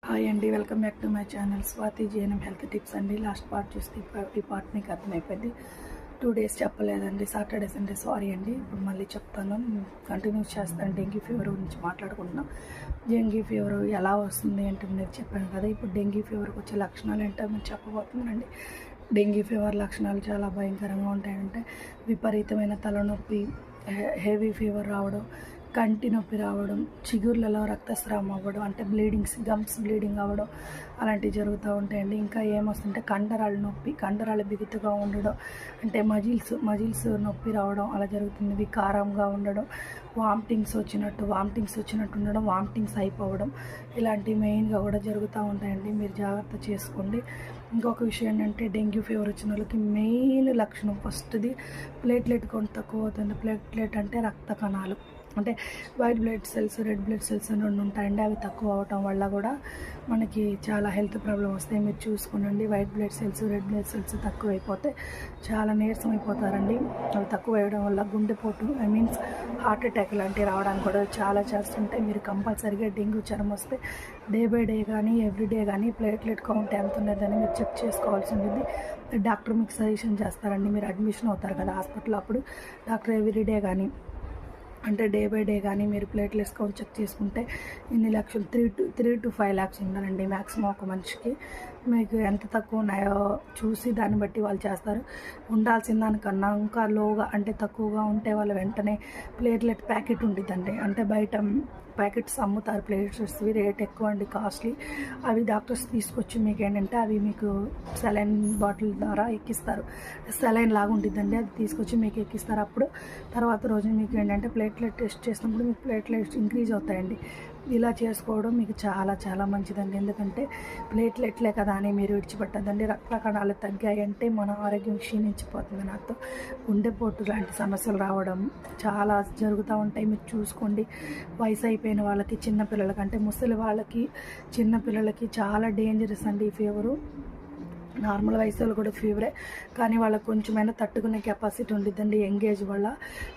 Hi అండి, welcome back to my channel Swathi GNM health tips అండి. Last part చూస్తే ఈ పార్ట్ మీకు అర్థమైపోయింది. 2 days చెప్పలేదండి, సాటర్డే సండే సారీ అండి. ఇప్పుడు మళ్ళీ చెప్తాను, కంటిన్యూస్ చేస్తాను. డెంగ్యూ ఫీవర్ గురించి మాట్లాడుకుంటున్నాం. డెంగ్యూ ఫీవర్ ఎలా వస్తుంది అంటే నేను చెప్పాను కదా. ఇప్పుడు డెంగ్యూ ఫీవర్కి వచ్చే లక్షణాలు ఏంటో నేను చెప్పబోతున్నానండి. డెంగ్యూ ఫీవర్ లక్షణాలు చాలా భయంకరంగా ఉంటాయంటే విపరీతమైన తలనొప్పి, హెవీ ఫీవర్ రావడం, కంటి నొప్పి రావడం, చిగుర్లలో రక్తస్రావం అవ్వడం, అంటే గమ్స్ బ్లీడింగ్ అవ్వడం అలాంటివి జరుగుతూ ఉంటాయండి. ఇంకా ఏమొస్తుంటే కండరాల నొప్పి, కండరాలు బిగుతుగా ఉండడం, అంటే మజిల్స్ నొప్పి రావడం అలా జరుగుతుంది. వికారంగా ఉండడం, వామిటింగ్స్ వచ్చినట్టు ఉండడం, వామిటింగ్స్ అయిపోవడం, ఇలాంటివి మెయిన్గా కూడా జరుగుతూ ఉంటాయండి. మీరు జాగ్రత్త చేసుకోండి. ఇంకొక విషయం ఏంటంటే డెంగ్యూ ఫీవర్ వచ్చిన వాళ్ళకి మెయిన్ లక్షణం ఫస్ట్ది ప్లేట్లెట్ కౌంట్ తక్కువ అవుతుంది. ప్లేట్లెట్ అంటే రక్త కణాలు, అంటే white blood cells, red blood cells అని 2 ఉంటాయండి. అవి తక్కువ అవటం వల్ల కూడా మనకి చాలా హెల్త్ ప్రాబ్లం వస్తాయి. మీరు చూసుకోండి, white blood cells, red blood cells తక్కువ అయిపోతే చాలా నీరసం అయిపోతారండి. అవి తక్కువ అయ్యడం వల్ల గుండెపోటు, హార్ట్ అటాక్ లాంటివి రావడానికి కూడా చాలా ఛాన్స్ ఉంటాయి. మీరు కంపల్సరీగా డెంగ్యూ జ్వరం వస్తే డే బై డే కానీ ఎవ్రీడే కానీ ప్లేట్లెట్ కౌంట్ ఎంత ఉన్నదని మీరు చెక్ చేసుకోవాల్సి ఉంటుంది. డాక్టర్ మీకు సజెషన్ చేస్తారండి. మీరు అడ్మిషన్ అవుతారు కదా హాస్పిటల్, అప్పుడు డాక్టర్ ఎవ్రీడే కానీ అంటే డే బై డే కానీ మీరు ప్లేట్లెట్స్ కౌంట్ చెక్ చేసుకుంటే ఇన్ని లక్షలు 3 to 5 lakhs ఉండాలండి మ్యాక్సిమం ఒక మనిషికి. మీకు ఎంత తక్కువ ఉన్నాయో చూసి దాన్ని బట్టి వాళ్ళు చేస్తారు. ఉండాల్సిన దానికన్నా ఇంకా లోగా అంటే తక్కువగా ఉంటే వాళ్ళు వెంటనే ప్లేట్లెట్ ప్యాకెట్ ఉంటుందండి. అంటే బయట ప్యాకెట్స్ అమ్ముతారు ప్లేట్లెట్స్వి, రేట్ ఎక్కువ అండి, కాస్ట్లీ. అవి డాక్టర్స్ తీసుకొచ్చి మీకు ఏంటంటే అవి మీకు సెలైన్ బాటిల్ ద్వారా ఎక్కిస్తారు. సెలైన్ లాగా ఉంటుందండి, అది తీసుకొచ్చి మీకు ఎక్కిస్తారు. అప్పుడు తర్వాత రోజు మీకు ఏంటంటే ప్లేట్లెట్ టెస్ట్ చేసినప్పుడు మీకు ప్లేట్లెట్స్ ఇంక్రీజ్ అవుతాయండి. ఇలా చేసుకోవడం మీకు చాలా చాలా మంచిదండి. ఎందుకంటే ప్లేట్లెట్లే కదా అని మీరు విడిచిపెట్టద్దండి. రక్త కణాలు తగ్గాయంటే మన ఆరోగ్యం క్షీణించిపోతుంది. నాతో గుండెపోటు లాంటి సమస్యలు రావడం చాలా జరుగుతూ ఉంటాయి. మీరు చూసుకోండి. వయసు అయిపోయిన వాళ్ళకి, చిన్నపిల్లలకి, అంటే ముసలి వాళ్ళకి, చిన్నపిల్లలకి చాలా డేంజరస్ అండి ఈ ఫీవరు. నార్మల్ వయసులో కూడా ఫీవరే, కానీ వాళ్ళకి కొంచెమైనా తట్టుకునే కెపాసిటీ ఉండిద్దండి ఎంగేజ్ వల్ల.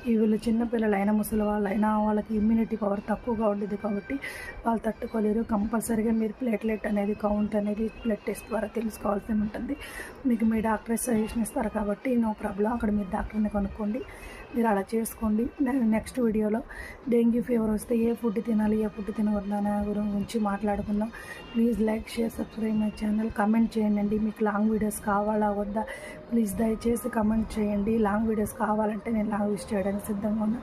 వీళ్ళు చిన్నపిల్లలైనా ముసలి వాళ్ళైనా వాళ్ళకి ఇమ్యూనిటీ పవర్ తక్కువగా ఉండేది కాబట్టి వాళ్ళు తట్టుకోలేరు. కంపల్సరీగా మీరు ప్లేట్లెట్ అనేది కౌంట్ అనేది బ్లడ్ టెస్ట్ ద్వారా తెలుసుకోవాల్సి ఉంటుంది. మీకు మీ డాక్టర్ సజెషన్ ఇస్తారు కాబట్టి నో ప్రాబ్లం, అక్కడ మీరు డాక్టర్ని కనుక్కోండి. మీరు అలా చేసుకోండి. నెక్స్ట్ వీడియోలో డెంగ్యూ ఫీవర్ వస్తే ఏ ఫుడ్ తినాలి, ఏ ఫుడ్ తినవద్దా గురించి మాట్లాడుకుందాం. Please like, share, subscribe my channel. Comment చేయండి, మీకు లాంగ్ వీడియోస్ కావాలా వద్దా ప్లీజ్ దయచేసి కమెంట్ చేయండి. లాంగ్ వీడియోస్ కావాలంటే నేను లాంగ్ వీడియోస్ చేయడానికి సిద్ధంగా ఉన్నా.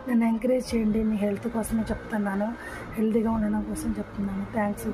నన్ను ఎంకరేజ్ చేయండి. మీ హెల్త్ కోసమే చెప్తున్నాను, హెల్తీగా ఉండడం కోసం చెప్తున్నాను. థ్యాంక్స్.